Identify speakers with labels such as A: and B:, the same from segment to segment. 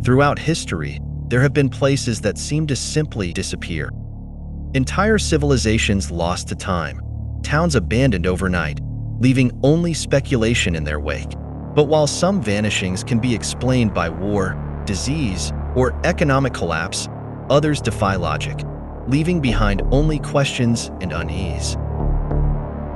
A: Throughout history, there have been places that seem to simply disappear. Entire civilizations lost to time, towns abandoned overnight, leaving only speculation in their wake. But while some vanishings can be explained by war, disease, or economic collapse, others defy logic, leaving behind only questions and unease.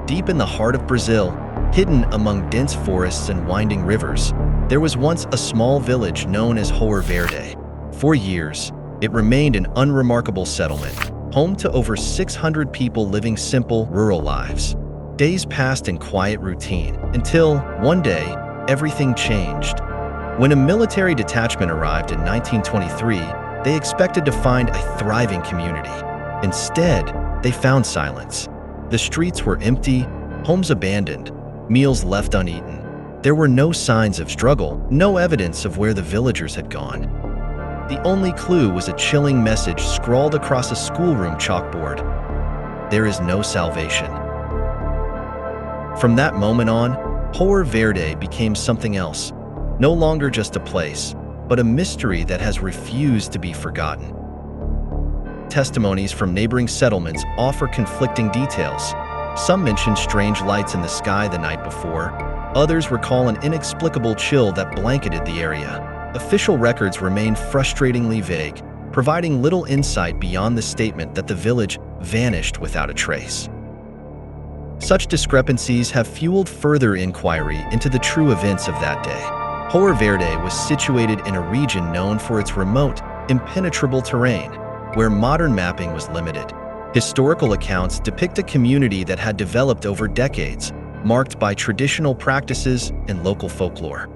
A: Deep in the heart of Brazil, hidden among dense forests and winding rivers, there was once a small village known as Hoer Verde. For years, it remained an unremarkable settlement, home to over 600 people living simple, rural lives. Days passed in quiet routine until, one day, everything changed. When a military detachment arrived in 1923, they expected to find a thriving community. Instead, they found silence. The streets were empty, homes abandoned, meals left uneaten. There were no signs of struggle, no evidence of where the villagers had gone. The only clue was a chilling message scrawled across a schoolroom chalkboard: "There is no salvation." From that moment on, Hoer Verde became something else, no longer just a place, but a mystery that has refused to be forgotten. Testimonies from neighboring settlements offer conflicting details. Some mention strange lights in the sky the night before. Others recall an inexplicable chill that blanketed the area. Official records remain frustratingly vague, providing little insight beyond the statement that the village vanished without a trace. Such discrepancies have fueled further inquiry into the true events of that day. Hoer Verde was situated in a region known for its remote, impenetrable terrain, where modern mapping was limited. Historical accounts depict a community that had developed over decades, marked by traditional practices and local folklore.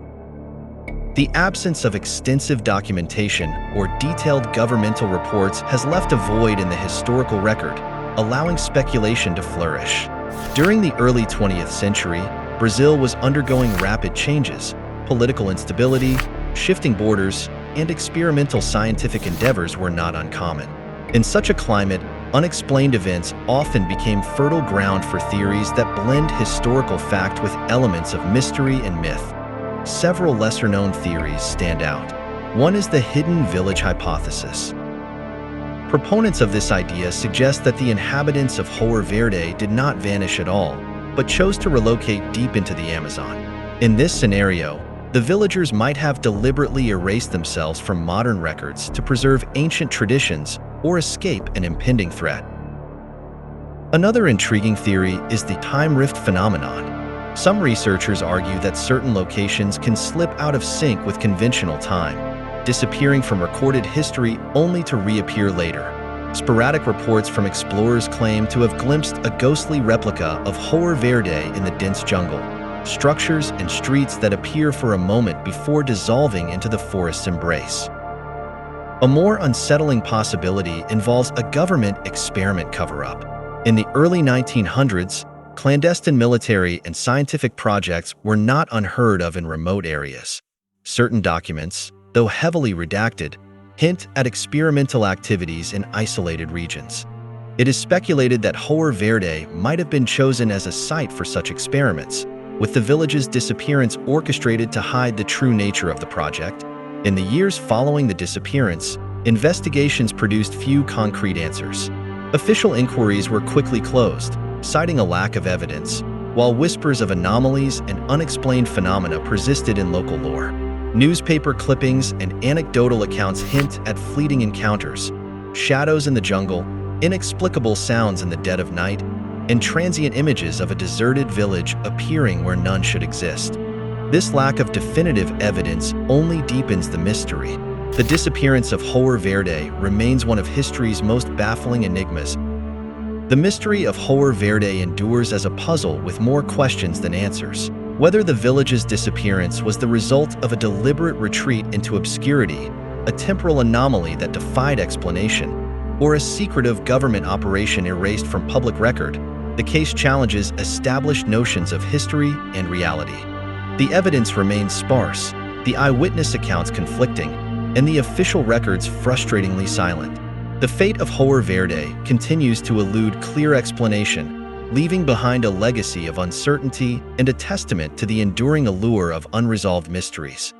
A: The absence of extensive documentation or detailed governmental reports has left a void in the historical record, allowing speculation to flourish. During the early 20th century, Brazil was undergoing rapid changes. Political instability, shifting borders, and experimental scientific endeavors were not uncommon. In such a climate, unexplained events often became fertile ground for theories that blend historical fact with elements of mystery and myth. Several lesser-known theories stand out. One is the hidden village hypothesis. Proponents of this idea suggest that the inhabitants of Hoer Verde did not vanish at all, but chose to relocate deep into the Amazon. In this scenario, the villagers might have deliberately erased themselves from modern records to preserve ancient traditions or escape an impending threat. Another intriguing theory is the time rift phenomenon. Some researchers argue that certain locations can slip out of sync with conventional time, disappearing from recorded history only to reappear later. Sporadic reports from explorers claim to have glimpsed a ghostly replica of Hoer Verde in the dense jungle, structures and streets that appear for a moment before dissolving into the forest's embrace. A more unsettling possibility involves a government experiment cover-up. In the early 1900s, clandestine military and scientific projects were not unheard of in remote areas. Certain documents, though heavily redacted, hint at experimental activities in isolated regions. It is speculated that Hoer Verde might have been chosen as a site for such experiments, with the village's disappearance orchestrated to hide the true nature of the project. In the years following the disappearance, investigations produced few concrete answers. Official inquiries were quickly closed, citing a lack of evidence, while whispers of anomalies and unexplained phenomena persisted in local lore. Newspaper clippings and anecdotal accounts hint at fleeting encounters, shadows in the jungle, inexplicable sounds in the dead of night, and transient images of a deserted village appearing where none should exist. This lack of definitive evidence only deepens the mystery. The disappearance of Hoer Verde remains one of history's most baffling enigmas. The mystery of Hoer Verde endures as a puzzle with more questions than answers. Whether the village's disappearance was the result of a deliberate retreat into obscurity, a temporal anomaly that defied explanation, or a secretive government operation erased from public record, the case challenges established notions of history and reality. The evidence remains sparse, the eyewitness accounts conflicting, and the official records frustratingly silent. The fate of Hoer Verde continues to elude clear explanation, leaving behind a legacy of uncertainty and a testament to the enduring allure of unresolved mysteries.